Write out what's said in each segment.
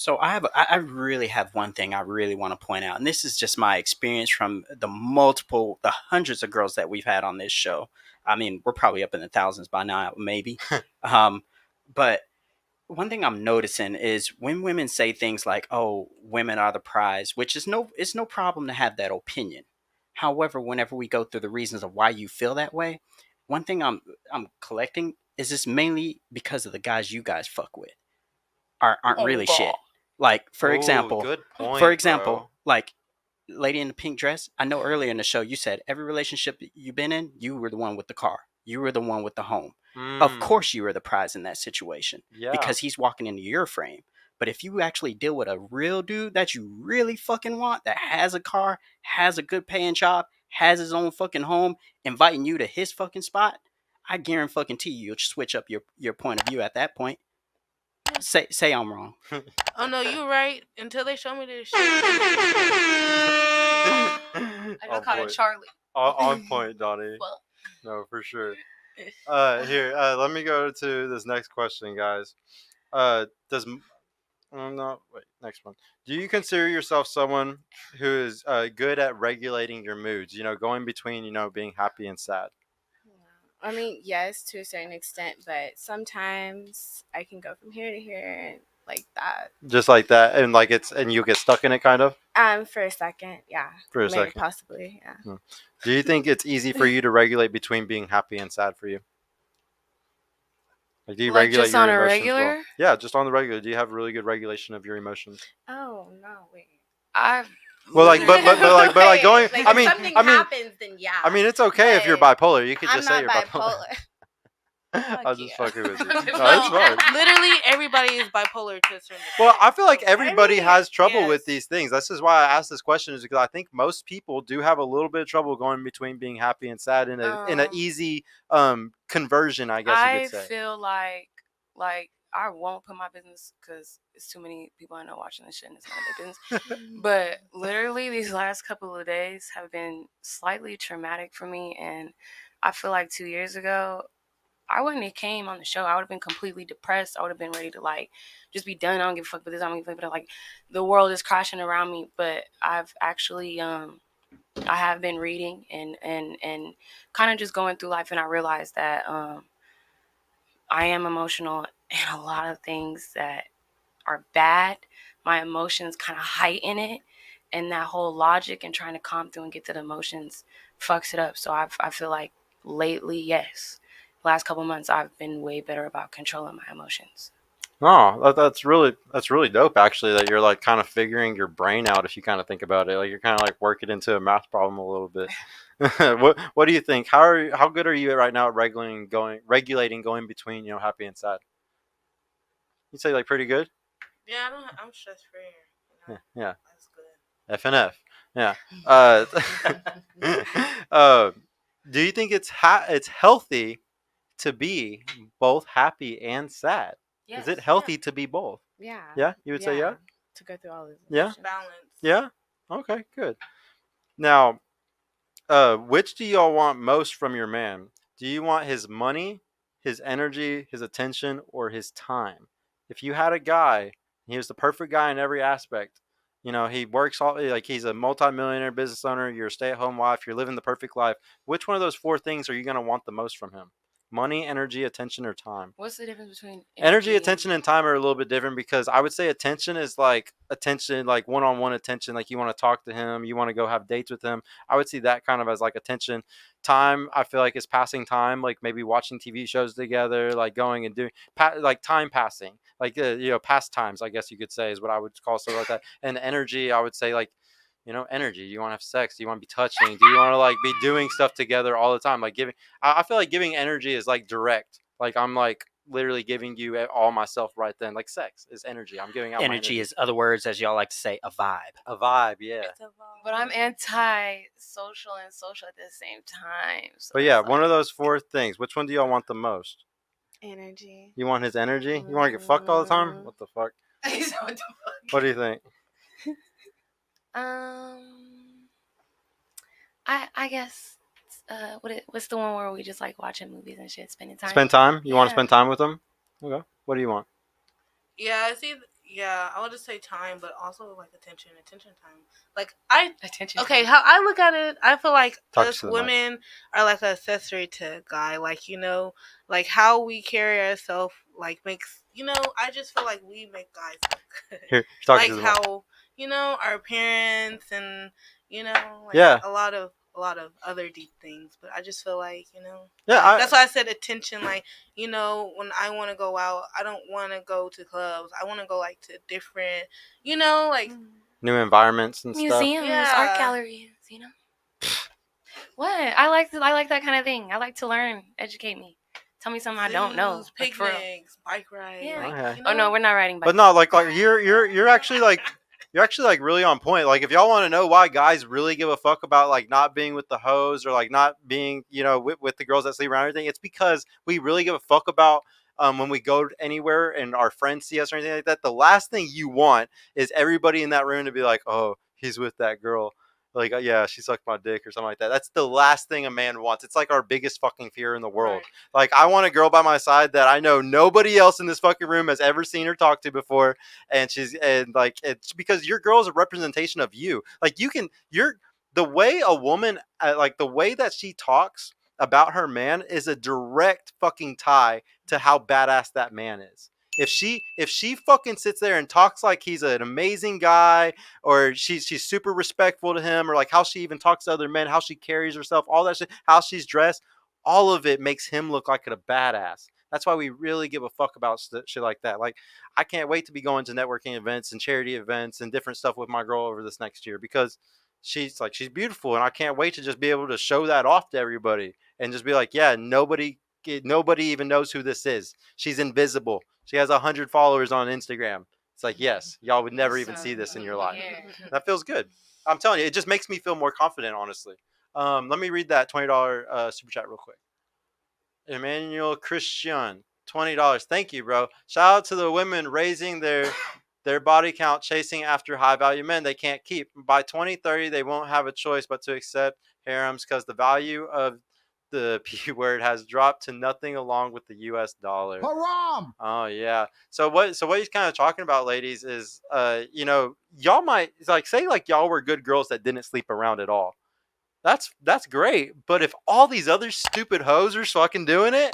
So I really have one thing I really want to point out, and this is just my experience from the hundreds of girls that we've had on this show. I mean, we're probably up in the thousands by now, maybe. Um, but one thing I'm noticing is when women say things like, "Oh, women are the prize," which is it's no problem to have that opinion. However, whenever we go through the reasons of why you feel that way, one thing I'm collecting is this mainly because of the guys you guys fuck with aren't Oh really God. shit. Like Oh, good for point, bro. example, like lady in the pink dress. I know earlier in the show you said every relationship that you've been in, you were the one with the car, you were the one with the home. Of Mm, course, you were the prize in that situation yeah. because he's walking into your frame. But if you actually deal with a real dude that you really fucking want, that has a car, has a good paying job, has his own fucking home, inviting you to his fucking spot, I guarantee you'll switch up your point of view at that point. Say I'm wrong. Oh no, you're right. Until they show me this shit. I just called it point. Charlie. On point, Donnie. Well, No, for sure. Here, let me go to this next question, guys. Does no wait, next one. Do you consider yourself someone who is good at regulating your moods? Going between being happy and sad. I mean, yes, to a certain extent, but sometimes I can go from here to here like that. Just like that, and and you get stuck in it, kind of. For a second, yeah. For a Maybe second. possibly, yeah. Do you think it's easy for you to regulate between being happy and sad for you? Like, do you like regulate just your on a emotions well? regular? Yeah, just on the regular. Do you have really good regulation of your emotions? Oh no, wait. I've Well, like, but like going. Like, I if mean, something I mean, happens, then yeah. I mean, it's okay if you're But bipolar. You could I'm just say not you're bipolar. bipolar. I'm just fucking with you. No, no, it's fine. literally everybody is bipolar to a certain extent. Well, I feel like everybody Really? has trouble with Yes. these things. This is why I asked this question, is because I think most people do have a little bit of trouble going between being happy and sad in a easy conversion, I guess you I could say. feel like I won't put my business because it's too many people I know watching this shit and it's none of their business. But literally these last couple of days have been slightly traumatic for me, and I feel like 2 years ago I wouldn't have came on the show. I would have been completely depressed. I would have been ready to like just be done. I don't give a fuck with this. I don't give a fuck. But like the world is crashing around me. But I've actually I have been reading and kind of just going through life, and I realized that I am emotional in a lot of things that are bad. My emotions kind of heighten it, and that whole logic and trying to calm through and get to the emotions fucks it up. So I feel like lately, yes, last couple months I've been way better about controlling my emotions. Oh, that's really dope. Actually, that you're like kind of figuring your brain out. If you kind of think about it, like you're kind of like working into a math problem a little bit. What do you think? How good are you right now at regulating going between happy and sad? You say like pretty good. Yeah, I'm stress free. Yeah. That's good. F and F. Yeah. Uh, uh, do you think it's healthy to be both happy and sad? Yes. Is it healthy to be both? Yeah. Yeah, you would say yeah. To go through all this. Yeah. Balance. Yeah. Okay. Good. Now, which do y'all want most from your man? Do you want his money, his energy, his attention, or his time? If you had a guy, he was the perfect guy in every aspect. He works all like he's a multimillionaire business owner. You're a stay-at-home wife. You're living the perfect life. Which one of those four things are you gonna want the most from him? Money, energy, attention, or time? What's the difference between Energy, attention, and time are a little bit different because I would say attention is like attention, like one-on-one attention. Like you want to talk to him, you want to go have dates with him. I would see that kind of as like attention. Time, I feel like is passing time, like maybe watching TV shows together, like going and doing, like time passing, like pastimes, I guess you could say is what I would call stuff like that. And energy, I would say like energy. You want to have sex? Do you want to be touching? Do you want to like be doing stuff together all the time? Like giving, I feel like giving energy is like direct. Like I'm like literally giving you all myself right then. Like sex is energy. I'm giving out my Energy is other words, as y'all like to say, a vibe. a vibe. Yeah. But I'm anti-social and social at the same time. So But yeah, one of those four things. Which one do y'all want the most? Energy. You want his energy? You want to get fucked all the time? What the fuck? What do you think? I guess what's the one where we just like watching movies and shit, spending time. Spend time? You want to Yeah. spend time with him? Okay. What do you want? Yeah, it's either Yeah, I would just say time, but also like attention time. Like I Attention. okay, how I look at it, I feel like Talk us to the mic. women are like an accessory to a guy. Like like how we carry ourselves, like makes I just feel like we make guys look good. Here, talk Like to the mic. how our parents and like Yeah. a lot of other deep things. But I just feel like Yeah, that's why I said attention. Like when I want to go out, I don't want to go to clubs. I want to go like to different, like new environments and stuff. Museums, art Yeah. galleries, What? I like that kind of thing. I like to learn, educate me. Tell me something I don't know. zoos, Like, for real. picnics, bike rides. Yeah. Okay. Oh no, we're not riding bikes. But no, like you're actually like really on point. Like if y'all want to know why guys really give a fuck about like not being with the hoes or like not being with the girls that sleep around and everything, it's because we really give a fuck about when we go anywhere and our friends see us or anything like that. The last thing you want is everybody in that room to be like, oh, he's with that girl. Like, yeah, she sucked my dick or something like that. That's the last thing a man wants. It's like our biggest fucking fear in the world. Right. Like, I want a girl by my side that I know nobody else in this fucking room has ever seen or talked to before. And it's because your girl is a representation of you. Like, the way a woman, like, the way that she talks about her man is a direct fucking tie to how badass that man is. If she fucking sits there and talks like he's an amazing guy, or she's super respectful to him, or like how she even talks to other men, how she carries herself, all that shit, how she's dressed, all of it makes him look like a badass. That's why we really give a fuck about shit like that. Like, I can't wait to be going to networking events and charity events and different stuff with my girl over this next year because she's beautiful, and I can't wait to just be able to show that off to everybody and just be like, yeah, nobody even knows who this is. She's invisible. She has 100 followers on Instagram. It's like, yes, y'all would never even see this in your life. That feels good. I'm telling you, it just makes me feel more confident, honestly. Let me read that $20 super chat real quick. Emmanuel Christian, $20. Thank you, bro. Shout out to the women raising their body count, chasing after high value men they can't keep. By 2030, they won't have a choice but to accept harems because the value of the P word has dropped to nothing along with the US dollar. Haram! Oh yeah. So what he's kind of talking about, ladies, is y'all might like say like y'all were good girls that didn't sleep around at all. That's great. But if all these other stupid hoes are fucking doing it,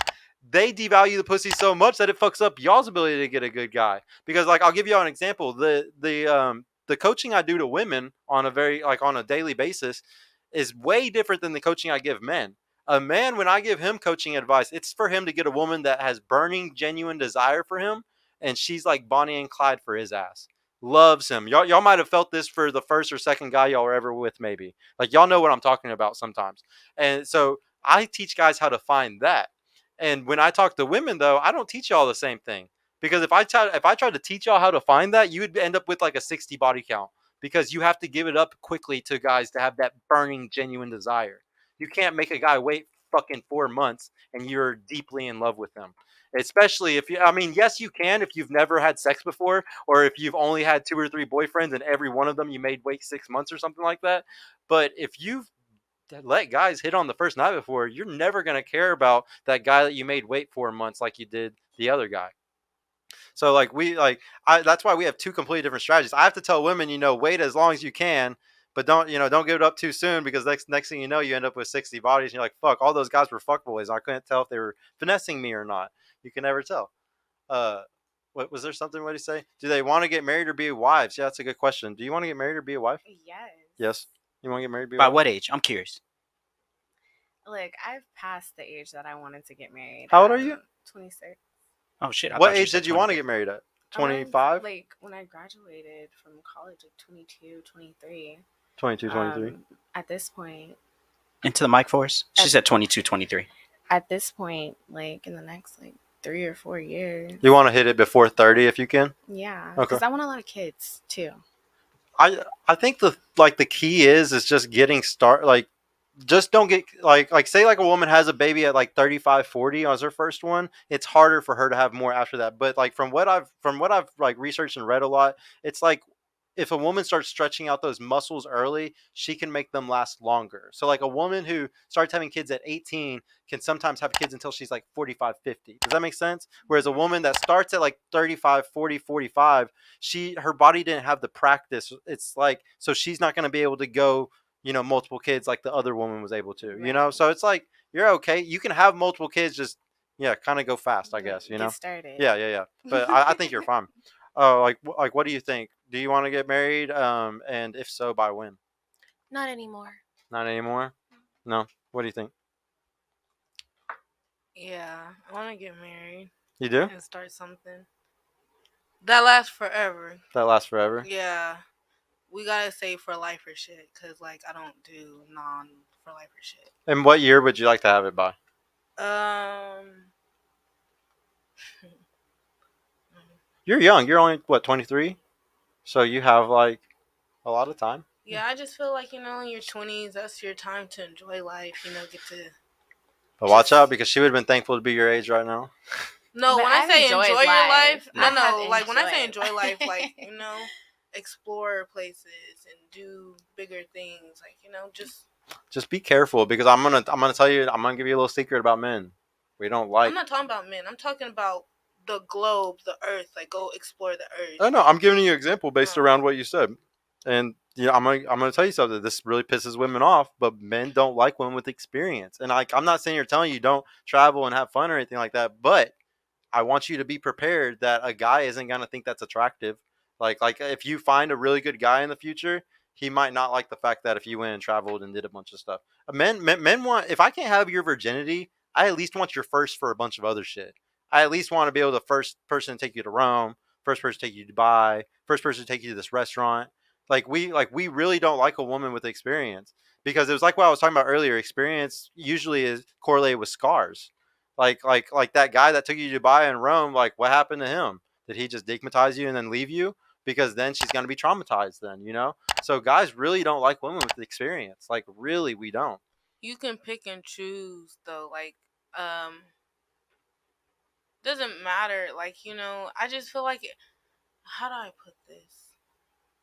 they devalue the pussy so much that it fucks up y'all's ability to get a good guy. Because like I'll give y'all an example. The coaching I do to women on a daily basis is way different than the coaching I give men. A man, when I give him coaching advice, it's for him to get a woman that has burning, genuine desire for him, and she's like Bonnie and Clyde for his ass. Loves him. Y'all might have felt this for the first or second guy y'all were ever with, maybe. Like y'all know what I'm talking about sometimes. And so I teach guys how to find that. And when I talk to women, though, I don't teach y'all the same thing. Because if I tried to teach y'all how to find that, you would end up with like a 60 body count. Because you have to give it up quickly to guys to have that burning, genuine desire. You can't make a guy wait fucking 4 months and you're deeply in love with them. Especially if yes, you can if you've never had sex before, or if you've only had 2 or 3 boyfriends and every one of them you made wait 6 months or something like that. But if you've let guys hit on the first night before, you're never going to care about that guy that you made wait 4 months like you did the other guy. So that's why we have two completely different strategies. I have to tell women, wait as long as you can, but don't give it up too soon, because next thing you know, you end up with 60 bodies and you're like, fuck, all those guys were fuckboys. I couldn't tell if they were finessing me or not. You can never tell. What was there something? What did he say? Do they want to get married or be wives? Yeah, that's a good question. Do you want to get married or be a wife? Yes. Yes. You want to get married? Be a By wife? what age? I'm curious. Look, I've passed the age that I wanted to get married. How old are you? 26. Oh shit! What age did you want to get married at? 25? Like when I graduated from college, like 22, 23. 22, 23. At this point. Into the mic for us. She said 22, 23. At this point, like in the next 3 or 4 years. You want to hit it before 30 if you can? Yeah, Okay. because I want a lot of kids too. I think the key is just getting started. Just don't get say a woman has a baby at 35, 40 as her first one. It's harder for her to have more after that. But from what I've researched and read a lot, it's if a woman starts stretching out those muscles early, she can make them last longer. So like a woman who starts having kids at 18 can sometimes have kids until she's like 45, 50. Does that make sense? Whereas a woman that starts at like 35, 40, 45, her body didn't have the practice. It's like, so she's not going to be able to go, multiple kids like the other woman was able to. So it's like, you're okay. You can have multiple kids, just kind of go fast, I guess. Get started. Yeah. But I think you're fine. Oh, like what do you think? Do you want to get married? And if so, by when? Not anymore. Not anymore? No. What do you think? Yeah, I want to get married You do? and start something that lasts forever. That lasts forever? Yeah, we gotta save for life or shit, cause like I don't do non for life or shit. And what year would you like to have it by? You're young. You're only, what, 23? So you have, like, a lot of time. Yeah, I just feel like, in your 20s, that's your time to enjoy life, get to... But watch out, because she would have been thankful to be your age right now. No, But when I I've say enjoy enjoyed your life, life. no, like, when I say enjoyed enjoy life, like, explore places and do bigger things, like, Just be careful, because I'm gonna tell you, I'm gonna give you a little secret about men. We don't like... I'm not talking about men. I'm talking about the globe, the earth. Like, go explore the earth. Oh, no, I'm giving you an example based around what you said. And I'm gonna tell you something. This really pisses women off, but men don't like women with experience. And I'm not saying you're telling you don't travel and have fun or anything like that, but I want you to be prepared that a guy isn't gonna think that's attractive. Like if you find a really good guy in the future, he might not like the fact that if you went and traveled and did a bunch of stuff. Men want, if I can't have your virginity, I at least want your first for a bunch of other shit. I at least want to be able to first person to take you to Rome, first person to take you to Dubai, first person to take you to this restaurant. We really don't like a woman with experience, because it was like what I was talking about earlier. Experience usually is correlated with scars. Like that guy that took you to Dubai and Rome. Like, what happened to him? Did he just digmatize you and then leave you? Because then she's gonna be traumatized. Then. So guys really don't like women with experience. Like, really, we don't. You can pick and choose, though. Like, doesn't matter. Like, I just feel like how do I put this?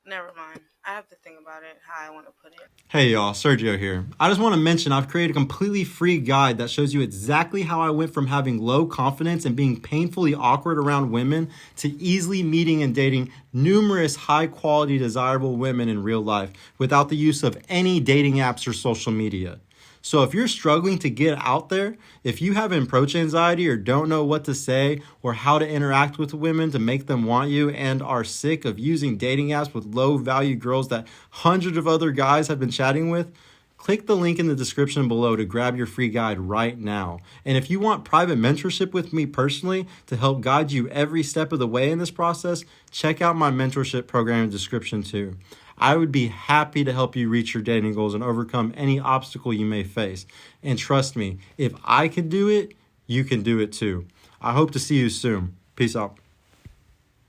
Never mind. I have to think about it, how I want to put it. Hey y'all, Sergio here. I just want to mention I've created a completely free guide that shows you exactly how I went from having low confidence and being painfully awkward around women to easily meeting and dating numerous high quality desirable women in real life without the use of any dating apps or social media. So if you're struggling to get out there, if you have approach anxiety or don't know what to say or how to interact with women to make them want you, and are sick of using dating apps with low value girls that hundreds of other guys have been chatting with, click the link in the description below to grab your free guide right now. And if you want private mentorship with me personally to help guide you every step of the way in this process, check out my mentorship program in the description too. I would be happy to help you reach your dating goals and overcome any obstacle you may face. And trust me, if I can do it, you can do it too. I hope to see you soon. Peace out.